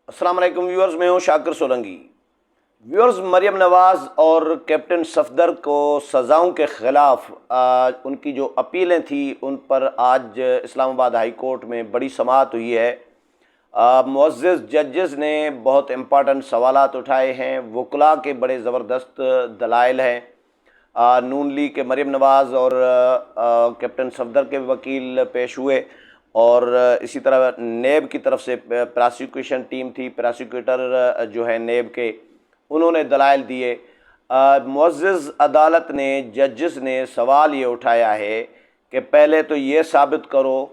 السلام علیکم ویورز، میں ہوں شاکر سولنگی۔ ویورز، مریم نواز اور کیپٹن صفدر کو سزاؤں کے خلاف ان کی جو اپیلیں تھیں ان پر آج اسلام آباد ہائی کورٹ میں بڑی سماعت ہوئی ہے۔ معزز ججز نے بہت امپارٹنٹ سوالات اٹھائے ہیں، وکلاء کے بڑے زبردست دلائل ہیں۔ نون لیگ کے مریم نواز اور کیپٹن صفدر کے وکیل پیش ہوئے، اور اسی طرح نیب کی طرف سے پراسیکیوشن ٹیم تھی، پراسیکیوٹر جو ہے نیب کے، انہوں نے دلائل دیے۔ معزز عدالت نے، ججز نے سوال یہ اٹھایا ہے کہ پہلے تو یہ ثابت کرو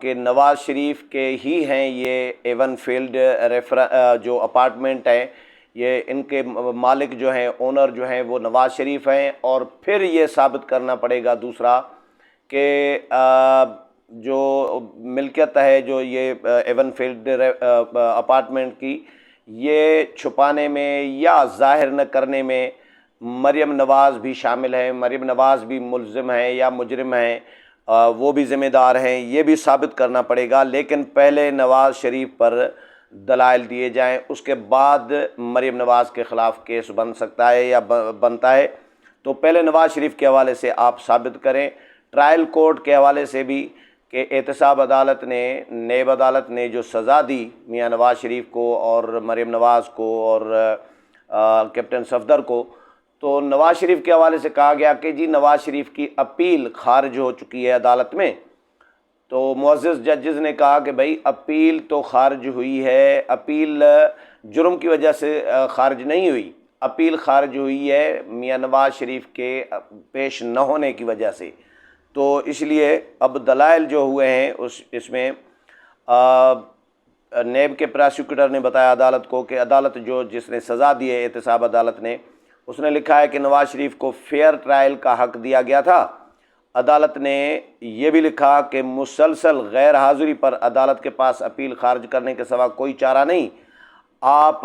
کہ نواز شریف کے ہی ہیں یہ ایون فیلڈ جو اپارٹمنٹ ہیں، یہ ان کے مالک جو ہیں، اونر جو ہیں وہ نواز شریف ہیں، اور پھر یہ ثابت کرنا پڑے گا دوسرا کہ جو ملکیت ہے جو یہ ایون فیلڈ اپارٹمنٹ کی، یہ چھپانے میں یا ظاہر نہ کرنے میں مریم نواز بھی شامل ہیں، مریم نواز بھی ملزم ہیں یا مجرم ہیں، وہ بھی ذمہ دار ہیں، یہ بھی ثابت کرنا پڑے گا۔ لیکن پہلے نواز شریف پر دلائل دیے جائیں، اس کے بعد مریم نواز کے خلاف کیس بن سکتا ہے یا بنتا ہے۔ تو پہلے نواز شریف کے حوالے سے آپ ثابت کریں، ٹرائل کورٹ کے حوالے سے بھی کہ احتساب عدالت نے، نیب عدالت نے جو سزا دی میاں نواز شریف کو اور مریم نواز کو اور کیپٹن صفدر کو، تو نواز شریف کے حوالے سے کہا گیا کہ جی نواز شریف کی اپیل خارج ہو چکی ہے عدالت میں۔ تو معزز ججز نے کہا کہ بھائی اپیل تو خارج ہوئی ہے، اپیل جرم کی وجہ سے خارج نہیں ہوئی، اپیل خارج ہوئی ہے میاں نواز شریف کے پیش نہ ہونے کی وجہ سے۔ تو اس لیے اب دلائل جو ہوئے ہیں اس میں نیب کے پراسیکیوٹر نے بتایا عدالت کو کہ عدالت جس نے سزا دی ہے احتساب عدالت نے، اس نے لکھا ہے کہ نواز شریف کو فیئر ٹرائل کا حق دیا گیا تھا۔ عدالت نے یہ بھی لکھا کہ مسلسل غیر حاضری پر عدالت کے پاس اپیل خارج کرنے کے سوا کوئی چارہ نہیں۔ آپ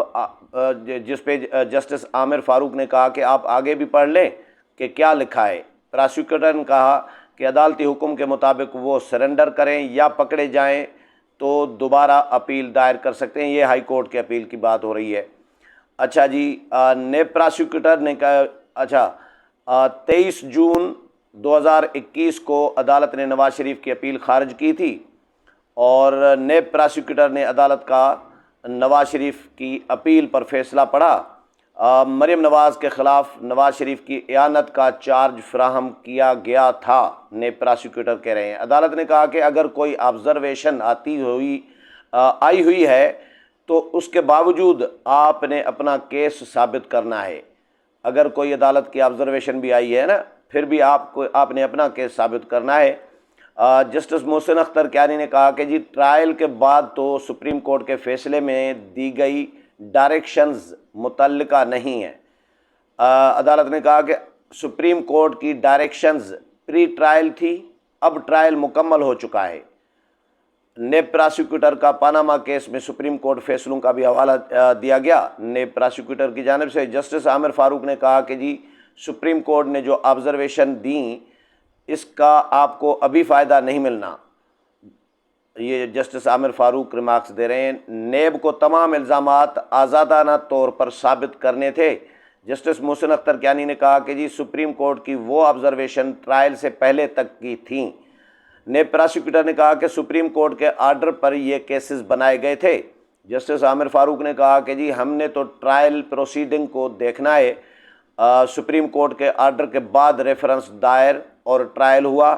جس پہ جسٹس عامر فاروق نے کہا کہ آپ آگے بھی پڑھ لیں کہ کیا لکھا ہے۔ پراسیکیوٹر نے کہا کہ عدالتی حکم کے مطابق وہ سرنڈر کریں یا پکڑے جائیں تو دوبارہ اپیل دائر کر سکتے ہیں۔ یہ ہائی کورٹ کے اپیل کی بات ہو رہی ہے۔ اچھا جی، نیب پراسیکیوٹر نے کہا 23 جون 2021 کو عدالت نے نواز شریف کی اپیل خارج کی تھی، اور نیب پراسیکیوٹر نے عدالت کا نواز شریف کی اپیل پر فیصلہ پڑھا۔ مریم نواز کے خلاف نواز شریف کی اعانت کا چارج فراہم کیا گیا تھا، نیب پراسیکیوٹر کہہ رہے ہیں۔ عدالت نے کہا کہ اگر کوئی آبزرویشن آئی ہوئی ہے تو اس کے باوجود آپ نے اپنا کیس ثابت کرنا ہے۔ اگر کوئی عدالت کی آبزرویشن بھی آئی ہے نا، پھر بھی آپ نے اپنا کیس ثابت کرنا ہے۔ جسٹس محسن اختر کیانی نے کہا کہ جی ٹرائل کے بعد تو سپریم کورٹ کے فیصلے میں دی گئی ڈائریکشنز متعلقہ نہیں ہیں۔ عدالت نے کہا کہ سپریم کورٹ کی ڈائریکشنز پری ٹرائل تھی، اب ٹرائل مکمل ہو چکا ہے۔ نیب پراسیکیوٹر کا پاناما کیس میں سپریم کورٹ فیصلوں کا بھی حوالہ دیا گیا۔ نیب پراسیکیوٹر کی جانب سے جسٹس عامر فاروق نے کہا کہ جی سپریم کورٹ نے جو آبزرویشن دیں اس کا آپ کو ابھی فائدہ نہیں ملنا۔ یہ جسٹس عامر فاروق ریمارکس دے رہے ہیں۔ نیب کو تمام الزامات آزادانہ طور پر ثابت کرنے تھے۔ جسٹس محسن اختر کیانی نے کہا کہ جی سپریم کورٹ کی وہ آبزرویشن ٹرائل سے پہلے تک کی تھیں۔ نیب پراسیکیوٹر نے کہا کہ سپریم کورٹ کے آرڈر پر یہ کیسز بنائے گئے تھے۔ جسٹس عامر فاروق نے کہا کہ جی ہم نے تو ٹرائل پروسیڈنگ کو دیکھنا ہے، سپریم کورٹ کے آرڈر کے بعد ریفرنس دائر اور ٹرائل ہوا،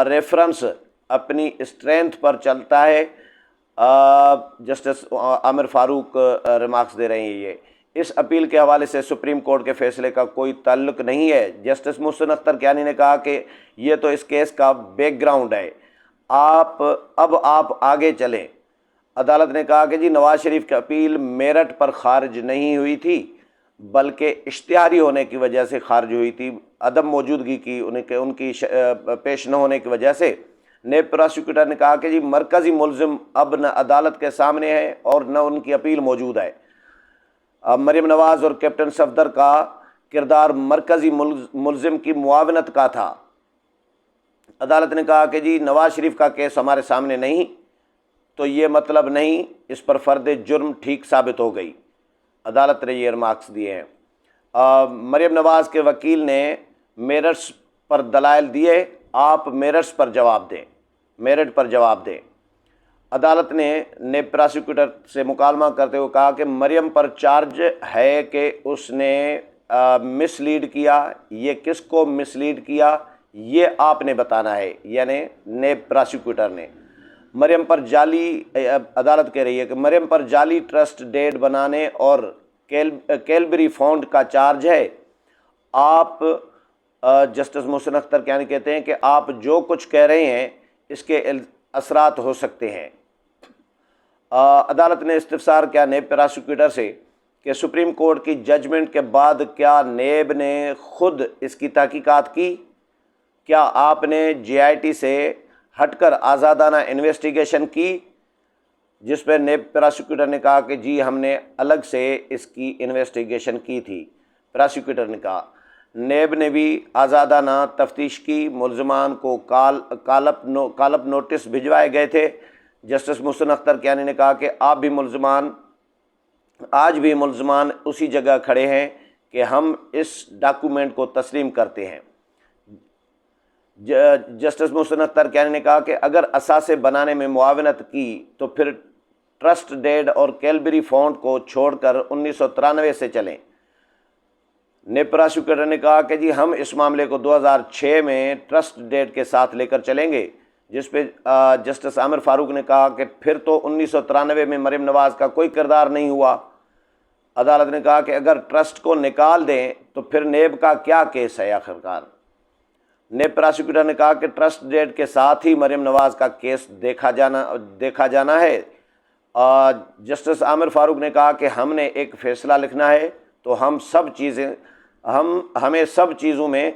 ریفرنس اپنی اسٹرینتھ پر چلتا ہے۔ جسٹس عامر فاروق ریمارکس دے رہے ہیں۔ یہ اس اپیل کے حوالے سے سپریم کورٹ کے فیصلے کا کوئی تعلق نہیں ہے۔ جسٹس محسن اختر کیانی نے کہا کہ یہ تو اس کیس کا بیک گراؤنڈ ہے، اب آپ آگے چلیں۔ عدالت نے کہا کہ جی نواز شریف کی اپیل میرٹ پر خارج نہیں ہوئی تھی بلکہ اشتہاری ہونے کی وجہ سے خارج ہوئی تھی، عدم موجودگی کی ان کی پیش نہ ہونے کی وجہ سے۔ نیب پراسیکیوٹر نے کہا کہ جی مرکزی ملزم اب نہ عدالت کے سامنے ہے اور نہ ان کی اپیل موجود ہے۔ مریم نواز اور کیپٹن صفدر کا کردار مرکزی ملزم کی معاونت کا تھا۔ عدالت نے کہا کہ جی نواز شریف کا کیس ہمارے سامنے نہیں، تو یہ مطلب نہیں اس پر فرد جرم ٹھیک ثابت ہو گئی۔ عدالت نے یہ ریمارکس دیے ہیں۔ مریم نواز کے وکیل نے میرٹس پر دلائل دیے، آپ میرٹس پر جواب دیں، میرٹ پر جواب دیں۔ عدالت نے نیب پراسیکیوٹر سے مکالمہ کرتے ہوئے کہا کہ مریم پر چارج ہے کہ اس نے مس لیڈ کیا، یہ کس کو مس لیڈ کیا یہ آپ نے بتانا ہے، یعنی نیب پراسیکیوٹر نے۔ مریم پر جعلی، عدالت کہہ رہی ہے کہ مریم پر جعلی ٹرسٹ ڈیڈ بنانے اور کیلبری فنڈ کا چارج ہے۔ آپ جسٹس محسن اختر کیانی کہتے ہیں کہ آپ جو کچھ کہہ رہے ہیں اس کے اثرات ہو سکتے ہیں۔ عدالت نے استفسار کیا نیب پراسیکیوٹر سے کہ سپریم کورٹ کی ججمنٹ کے بعد کیا نیب نے خود اس کی تحقیقات کی؟ کیا آپ نے جے آئی ٹی سے ہٹ کر آزادانہ انویسٹیگیشن کی؟ جس پہ نیب پراسیکیوٹر نے کہا کہ جی ہم نے الگ سے اس کی انویسٹیگیشن کی تھی۔ پراسیکیوٹر نے کہا نیب نے بھی آزادانہ تفتیش کی، ملزمان کو کالپ نوٹس بھجوائے گئے تھے۔ جسٹس محسن اختر کیانی نے کہا کہ آج بھی ملزمان اسی جگہ کھڑے ہیں کہ ہم اس ڈاکومنٹ کو تسلیم کرتے ہیں۔ جسٹس محسن اختر کیانی نے کہا کہ اگر اثاثے بنانے میں معاونت کی تو پھر ٹرسٹ ڈیڈ اور کیلبری فنڈ کو چھوڑ کر 1993 سے چلیں۔ نیب پراسیکیوٹر نے کہا کہ جی ہم اس معاملے کو 2006 میں ٹرسٹ ڈیڈ کے ساتھ لے کر چلیں گے، جس پہ جسٹس عامر فاروق نے کہا کہ پھر تو 1993 میں مریم نواز کا کوئی کردار نہیں ہوا۔ عدالت نے کہا کہ اگر ٹرسٹ کو نکال دیں تو پھر نیب کا کیا کیس ہے آخرکار؟ نیب پراسیکیوٹر نے کہا کہ ٹرسٹ ڈیڈ کے ساتھ ہی مریم نواز کا کیس دیکھا جانا ہے۔ جسٹس عامر فاروق نے کہا کہ ہم نے ایک فیصلہ لکھنا ہے تو ہمیں سب چیزوں میں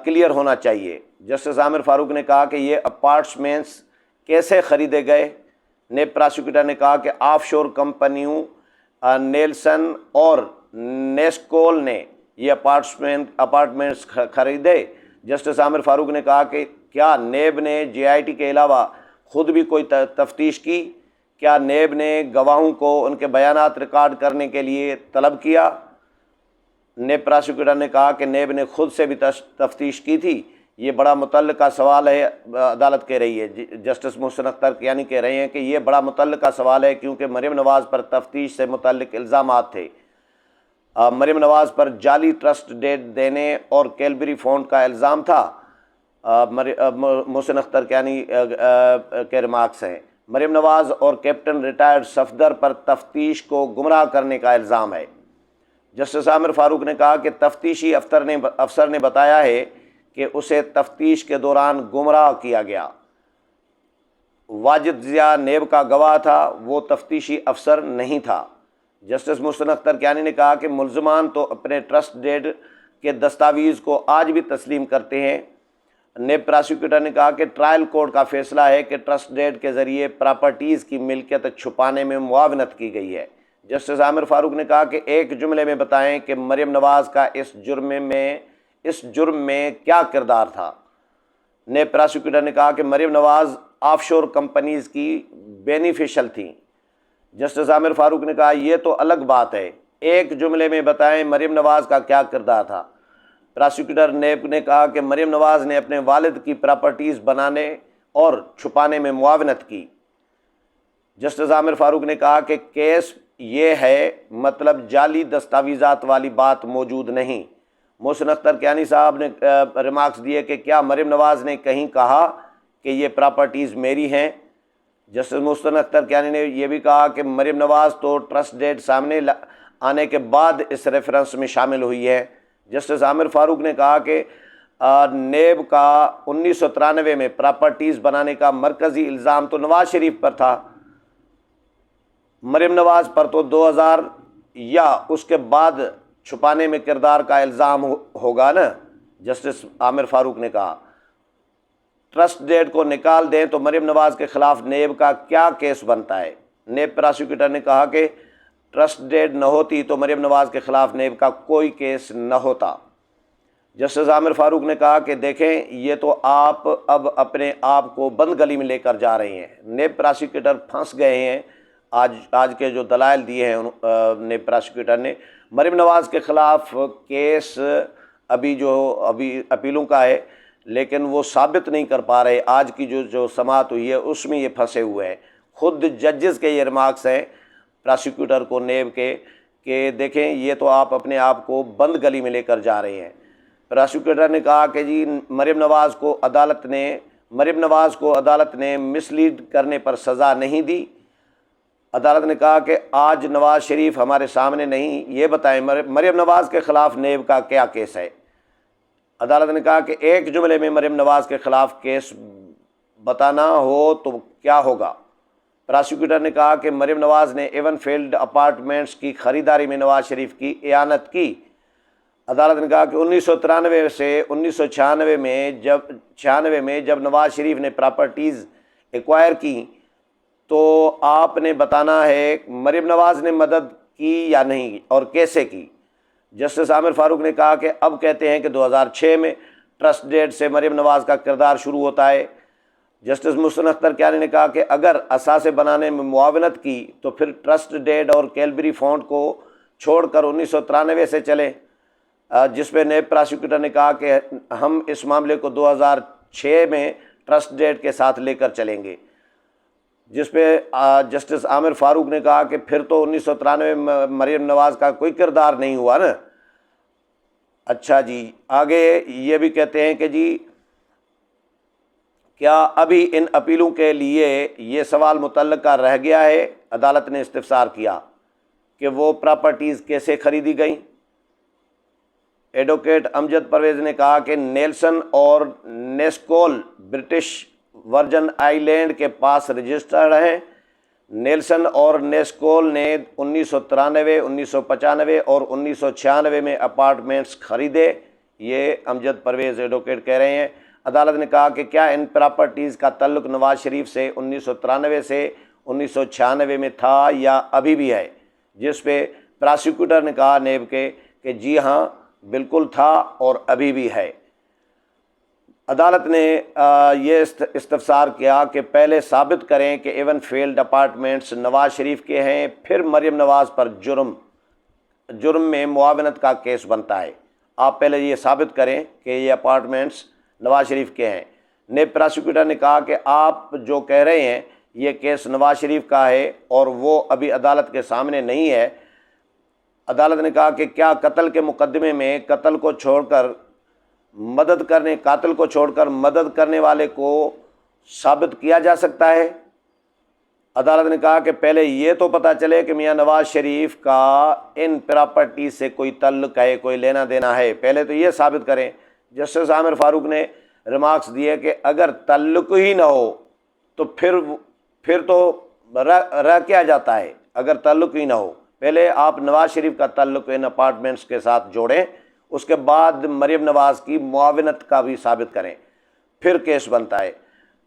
کلیئر ہونا چاہیے۔ جسٹس عامر فاروق نے کہا کہ یہ اپارٹمنٹس کیسے خریدے گئے؟ نیب پراسیکیوٹر نے کہا کہ آف شور کمپنیوں نیلسن اور نیسکول نے یہ اپارٹمنٹس خریدے۔ جسٹس عامر فاروق نے کہا کہ کیا نیب نے جے آئی ٹی کے علاوہ خود بھی کوئی تفتیش کی؟ کیا نیب نے گواہوں کو ان کے بیانات ریکارڈ کرنے کے لیے طلب کیا؟ نیب پراسیکیوٹر نے کہا کہ نیب نے خود سے بھی تفتیش کی تھی۔ یہ بڑا متعلقہ سوال ہے، عدالت کہہ رہی ہے، جسٹس محسن اختر یعنی کہہ رہے ہیں کہ یہ بڑا متعلقہ سوال ہے کیونکہ مریم نواز پر تفتیش سے متعلق الزامات تھے۔ مریم نواز پر جعلی ٹرسٹ ڈیڈ دینے اور کیلبری فنڈ کا الزام تھا۔ محسن اختر کیانی کے ریمارکس ہیں۔ مریم نواز اور کیپٹن ریٹائرڈ صفدر پر تفتیش کو گمراہ کرنے کا الزام ہے۔ جسٹس عامر فاروق نے کہا کہ تفتیشی افسر نے بتایا ہے کہ اسے تفتیش کے دوران گمراہ کیا گیا۔ واجد ضیاء نیب کا گواہ تھا، وہ تفتیشی افسر نہیں تھا۔ جسٹس محسن اختر کیانی نے کہا کہ ملزمان تو اپنے ٹرسٹ ڈیڈ کے دستاویز کو آج بھی تسلیم کرتے ہیں۔ نیب پراسیکیوٹر نے کہا کہ ٹرائل کورٹ کا فیصلہ ہے کہ ٹرسٹ ڈیڈ کے ذریعے پراپرٹیز کی ملکیت چھپانے میں معاونت کی گئی ہے۔ جسٹس عامر فاروق نے کہا کہ ایک جملے میں بتائیں کہ مریم نواز کا اس جرم میں کیا کردار تھا؟ نیب پراسیکیوٹر نے کہا کہ مریم نواز آف شور کمپنیز کی بینیفیشل تھیں۔ جسٹس عامر فاروق نے کہا یہ تو الگ بات ہے، ایک جملے میں بتائیں مریم نواز کا کیا کردار تھا؟ پراسیکیوٹر نیب نے کہا کہ مریم نواز نے اپنے والد کی پراپرٹیز بنانے اور چھپانے میں معاونت کی۔ جسٹس عامر فاروق نے کہا کہ کیس یہ ہے، مطلب جعلی دستاویزات والی بات موجود نہیں۔ محسن اختر کیانی صاحب نے ریمارکس دیے کہ کیا مریم نواز نے کہیں کہا کہ یہ پراپرٹیز میری ہیں؟ جسٹس محسن اختر کیانی نے یہ بھی کہا کہ مریم نواز تو ٹرسٹ ڈیڈ سامنے آنے کے بعد اس ریفرنس میں شامل ہوئی ہے۔ جسٹس عامر فاروق نے کہا کہ نیب کا 1993 میں پراپرٹیز بنانے کا مرکزی الزام تو نواز شریف پر تھا، مریم نواز پر تو 2000 یا اس کے بعد چھپانے میں کردار کا الزام ہوگا نا۔ جسٹس عامر فاروق نے کہا ٹرسٹ ڈیڈ کو نکال دیں تو مریم نواز کے خلاف نیب کا کیا کیس بنتا ہے؟ نیب پراسیکیوٹر نے کہا کہ ٹرسٹ ڈیڈ نہ ہوتی تو مریم نواز کے خلاف نیب کا کوئی کیس نہ ہوتا۔ جسٹس عامر فاروق نے کہا کہ دیکھیں یہ تو آپ اب اپنے آپ کو بند گلی میں لے کر جا رہے ہیں، نیب پراسیکیوٹر پھنس گئے ہیں۔ آج کے جو دلائل دیے ہیں نیب پراسیکیوٹر نے، مریم نواز کے خلاف کیس ابھی اپیلوں کا ہے، لیکن وہ ثابت نہیں کر پا رہے۔ آج کی جو سماعت ہوئی ہے اس میں یہ پھنسے ہوئے ہیں۔ خود ججز کے یہ ریمارکس ہیں پراسیکیوٹر کو، نیب کے، کہ دیکھیں یہ تو آپ اپنے آپ کو بند گلی میں لے کر جا رہے ہیں۔ پراسیکیوٹر نے کہا کہ جی مریم نواز کو عدالت نے مس لیڈ کرنے پر سزا نہیں دی۔ عدالت نے کہا کہ آج نواز شریف ہمارے سامنے نہیں، یہ بتائیں مریم نواز کے خلاف نیب کا کیا کیس ہے۔ عدالت نے کہا کہ ایک جملے میں مریم نواز کے خلاف کیس بتانا ہو تو کیا ہوگا۔ پراسیکیوٹر نے کہا کہ مریم نواز نے ایون فیلڈ اپارٹمنٹس کی خریداری میں نواز شریف کی اعانت کی۔ عدالت نے کہا کہ 1993 سے 1996 میں جب نواز شریف نے پراپرٹیز ایکوائر کی تو آپ نے بتانا ہے مریم نواز نے مدد کی یا نہیں اور کیسے کی۔ جسٹس عامر فاروق نے کہا کہ اب کہتے ہیں کہ 2006 میں ٹرسٹ ڈیڈ سے مریم نواز کا کردار شروع ہوتا ہے۔ جسٹس محسن اختر کیانی نے کہا کہ اگر اثاثے بنانے میں معاونت کی تو پھر ٹرسٹ ڈیڈ اور کیلبری فونڈ کو چھوڑ کر 1993 سے چلیں، جس پہ نیب پراسیکیوٹر نے کہا کہ ہم اس معاملے کو 2006 میں ٹرسٹ ڈیڈ کے ساتھ لے کر چلیں گے، جس پہ جسٹس عامر فاروق نے کہا کہ پھر تو 1993 میں مریم نواز کا کوئی کردار نہیں ہوا نا۔ اچھا جی، آگے یہ بھی کہتے ہیں کہ جی کیا ابھی ان اپیلوں کے لیے یہ سوال متعلقہ رہ گیا ہے؟ عدالت نے استفسار کیا کہ وہ پراپرٹیز کیسے خریدی گئیں۔ ایڈوکیٹ امجد پرویز نے کہا کہ نیلسن اور نیسکول برٹش ورجن آئی لینڈ کے پاس رجسٹرڈ ہیں۔ نیلسن اور نیسکول نے 1993، 1995 اور 1996 میں اپارٹمنٹس خریدے، یہ امجد پرویز ایڈوکیٹ کہہ رہے ہیں۔ عدالت نے کہا کہ کیا ان پراپرٹیز کا تعلق نواز شریف سے 1993 سے 1996 میں تھا یا ابھی بھی ہے، جس پہ پراسیکیوٹر نے کہا نیب کے کہ جی ہاں بالکل تھا اور ابھی بھی ہے۔ عدالت نے یہ استفسار کیا کہ پہلے ثابت کریں کہ even field apartments Nawaz Sharif کے ہیں، پھر مریم نواز پر جرم میں معاونت کا کیس بنتا ہے۔ آپ پہلے یہ ثابت کریں کہ یہ اپارٹمنٹس نواز شریف کے ہیں۔ نیب پراسیکیوٹر نے کہا کہ آپ جو کہہ رہے ہیں یہ کیس نواز شریف کا ہے اور وہ ابھی عدالت کے سامنے نہیں ہے۔ عدالت نے کہا کہ کیا قاتل کو چھوڑ کر مدد کرنے والے کو ثابت کیا جا سکتا ہے؟ عدالت نے کہا کہ پہلے یہ تو پتہ چلے کہ میاں نواز شریف کا ان پراپرٹی سے کوئی تعلق ہے، کوئی لینا دینا ہے، پہلے تو یہ ثابت کریں۔ جسٹس عامر فاروق نے ریمارکس دیے کہ اگر تعلق ہی نہ ہو تو پھر تو رہ کیا جاتا ہے، اگر تعلق ہی نہ ہو۔ پہلے آپ نواز شریف کا تعلق ان اپارٹمنٹس کے ساتھ جوڑیں، اس کے بعد مریم نواز کی معاونت کا بھی ثابت کریں، پھر کیس بنتا ہے۔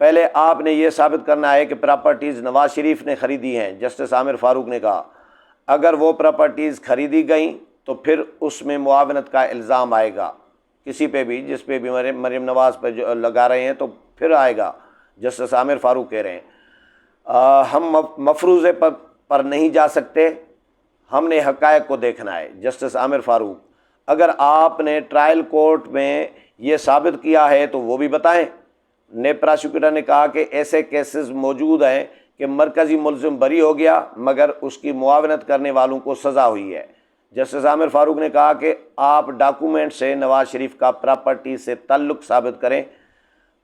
پہلے آپ نے یہ ثابت کرنا ہے کہ پراپرٹیز نواز شریف نے خریدی ہیں۔ جسٹس عامر فاروق نے کہا اگر وہ پراپرٹیز خریدی گئیں تو پھر اس میں معاونت کا الزام آئے گا، کسی پہ بھی، جس پہ بھی مریم نواز پہ جو لگا رہے ہیں تو پھر آئے گا۔ جسٹس عامر فاروق کہہ رہے ہیں ہم مفروضے پر نہیں جا سکتے، ہم نے حقائق کو دیکھنا ہے۔ جسٹس عامر فاروق اگر آپ نے ٹرائل کورٹ میں یہ ثابت کیا ہے تو وہ بھی بتائیں۔ نیب پراسیکیوٹر نے کہا کہ ایسے کیسز موجود ہیں کہ مرکزی ملزم بری ہو گیا مگر اس کی معاونت کرنے والوں کو سزا ہوئی ہے۔ جسٹس عامر فاروق نے کہا کہ آپ ڈاکومنٹ سے نواز شریف کا پراپرٹی سے تعلق ثابت کریں۔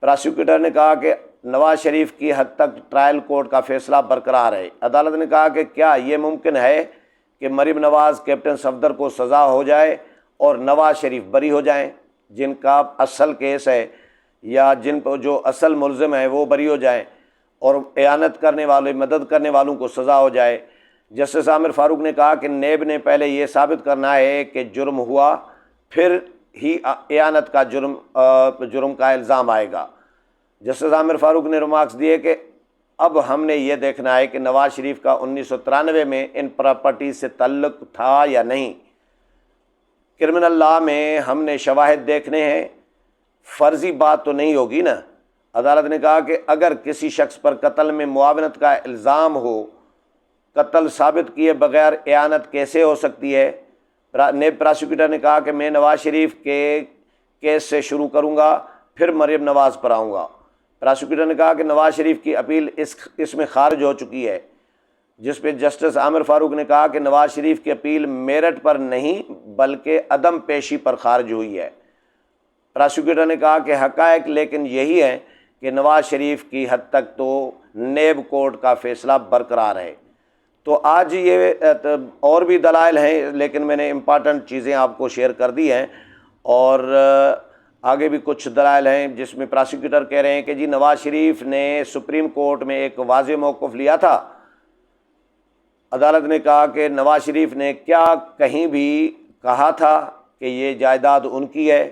پراسیکیوٹر نے کہا کہ نواز شریف کی حد تک ٹرائل کورٹ کا فیصلہ برقرار ہے۔ عدالت نے کہا کہ کیا یہ ممکن ہے کہ مریم نواز کیپٹن صفدر کو سزا ہو جائے اور نواز شریف بری ہو جائیں، جن کا اصل کیس ہے یا جن پر جو اصل ملزم ہیں وہ بری ہو جائیں اور اعانت کرنے والے مدد کرنے والوں کو سزا ہو جائے؟ جسٹس عامر فاروق نے کہا کہ نیب نے پہلے یہ ثابت کرنا ہے کہ جرم ہوا، پھر ہی اعانت کا جرم کا الزام آئے گا۔ جسٹس عامر فاروق نے ریمارکس دیے کہ اب ہم نے یہ دیکھنا ہے کہ نواز شریف کا 1993 میں ان پراپرٹی سے تعلق تھا یا نہیں، کرمنل لا میں ہم نے شواہد دیکھنے ہیں، فرضی بات تو نہیں ہوگی نا۔ عدالت نے کہا کہ اگر کسی شخص پر قتل میں معاونت کا الزام ہو، قتل ثابت کیے بغیر اعانت کیسے ہو سکتی ہے؟ نیب پراسیکیوٹر نے کہا کہ میں نواز شریف کے کیس سے شروع کروں گا، پھر مریم نواز پر آؤں گا۔ پراسیکیوٹر نے کہا کہ نواز شریف کی اپیل اس میں خارج ہو چکی ہے، جس پہ جسٹس عامر فاروق نے کہا کہ نواز شریف کی اپیل میرٹ پر نہیں بلکہ عدم پیشی پر خارج ہوئی ہے۔ پراسیکیوٹر نے کہا کہ حقائق لیکن یہی ہے کہ نواز شریف کی حد تک تو نیب کورٹ کا فیصلہ برقرار ہے۔ تو آج یہ اور بھی دلائل ہیں، لیکن میں نے امپارٹنٹ چیزیں آپ کو شیئر کر دی ہیں، اور آگے بھی کچھ دلائل ہیں جس میں پراسیکیوٹر کہہ رہے ہیں کہ جی نواز شریف نے سپریم کورٹ میں ایک واضح موقف لیا تھا۔ عدالت نے کہا کہ نواز شریف نے کیا کہیں بھی کہا تھا کہ یہ جائیداد ان کی ہے؟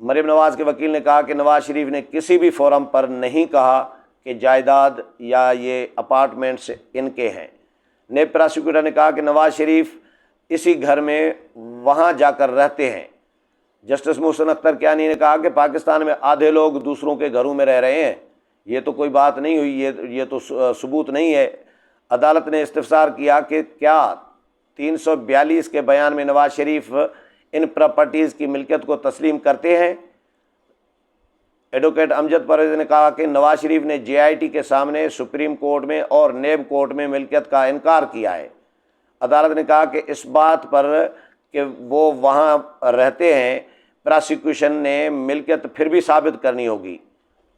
مریم نواز کے وکیل نے کہا کہ نواز شریف نے کسی بھی فورم پر نہیں کہا کہ جائیداد یا یہ اپارٹمنٹس ان کے ہیں۔ نیب پراسیکیوٹر نے کہا کہ نواز شریف اسی گھر میں وہاں جا کر رہتے ہیں۔ جسٹس محسن اختر کیانی نے کہا کہ پاکستان میں آدھے لوگ دوسروں کے گھروں میں رہ رہے ہیں، یہ تو کوئی بات نہیں ہوئی، یہ تو ثبوت نہیں ہے۔ عدالت نے استفسار کیا کہ کیا 342 کے بیان میں نواز شریف ان پراپرٹیز کی ملکیت کو تسلیم کرتے ہیں؟ ایڈوکیٹ امجد پرویز نے کہا کہ نواز شریف نے جے آئی ٹی کے سامنے، سپریم کورٹ میں اور نیب کورٹ میں ملکیت کا انکار کیا ہے۔ عدالت نے کہا کہ اس بات پر کہ وہ وہاں رہتے ہیں، پراسیکیوشن نے ملکیت پھر بھی ثابت کرنی ہوگی،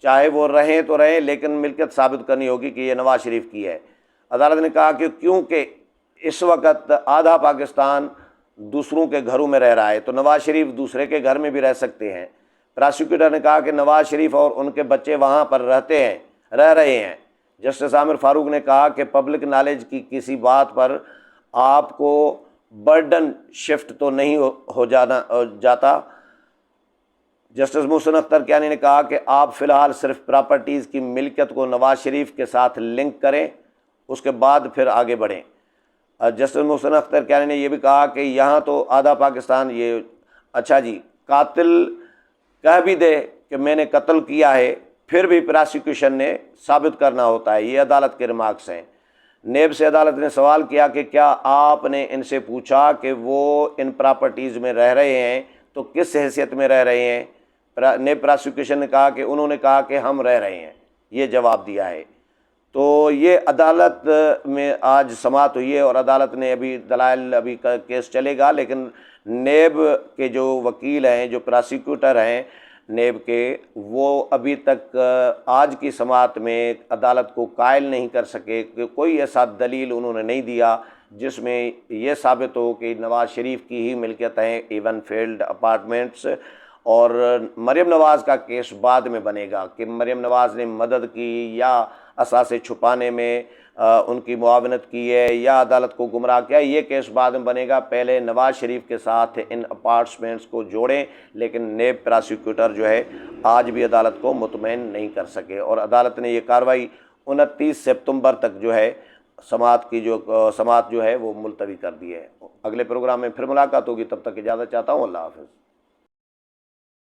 چاہے وہ رہیں تو رہیں، لیکن ملکیت ثابت کرنی ہوگی کہ یہ نواز شریف کی ہے۔ عدالت نے کہا کہ کیونکہ اس وقت آدھا پاکستان دوسروں کے گھروں میں رہ رہا ہے تو نواز شریف دوسرے کے گھر میں بھی رہ سکتے ہیں۔ پراسیکیوٹر نے کہا کہ نواز شریف اور ان کے بچے وہاں پر رہ رہے ہیں۔ جسٹس عامر فاروق نے کہا کہ پبلک نالج کی کسی بات پر آپ کو برڈن شفٹ تو نہیں ہو جاتا۔ جسٹس محسن اختر کیانی نے کہا کہ آپ فی الحال صرف پراپرٹیز کی ملکیت کو نواز شریف کے ساتھ لنک کریں، اس کے بعد پھر آگے بڑھیں۔ جسٹس محسن اختر کیانی نے یہ بھی کہا کہ یہاں تو آدھا پاکستان یہ اچھا جی، قاتل کہہ بھی دے کہ میں نے قتل کیا ہے، پھر بھی پراسیکیوشن نے ثابت کرنا ہوتا ہے۔ یہ عدالت کے ریمارکس ہیں۔ نیب سے عدالت نے سوال کیا کہ کیا آپ نے ان سے پوچھا کہ وہ ان پراپرٹیز میں رہ رہے ہیں تو کس حیثیت میں رہ رہے ہیں؟ نیب پراسیکیوشن نے کہا کہ انہوں نے کہا کہ ہم رہ رہے ہیں، یہ جواب دیا ہے۔ تو یہ عدالت میں آج سماعت ہوئی ہے، اور عدالت نے ابھی دلائل کا کیس چلے گا، لیکن نیب کے جو وکیل ہیں، جو پراسیکیوٹر ہیں نیب کے، وہ ابھی تک آج کی سماعت میں عدالت کو قائل نہیں کر سکے کہ کوئی ایسا دلیل انہوں نے نہیں دیا جس میں یہ ثابت ہو کہ نواز شریف کی ہی ملکیت ہیں ایون فیلڈ اپارٹمنٹس۔ اور مریم نواز کا کیس بعد میں بنے گا کہ مریم نواز نے مدد کی یا اثاثے چھپانے میں ان کی معاونت کی ہے یا عدالت کو گمراہ کیا، یہ کیس بعد میں بنے گا۔ پہلے نواز شریف کے ساتھ ان اپارٹمنٹس کو جوڑیں، لیکن نیب پراسیکیوٹر جو ہے آج بھی عدالت کو مطمئن نہیں کر سکے، اور عدالت نے یہ کارروائی 29 سپتمبر تک جو ہے سماعت جو ہے وہ ملتوی کر دی ہے۔ اگلے پروگرام میں پھر ملاقات ہوگی، تب تک اجازت چاہتا ہوں۔ اللہ حافظ۔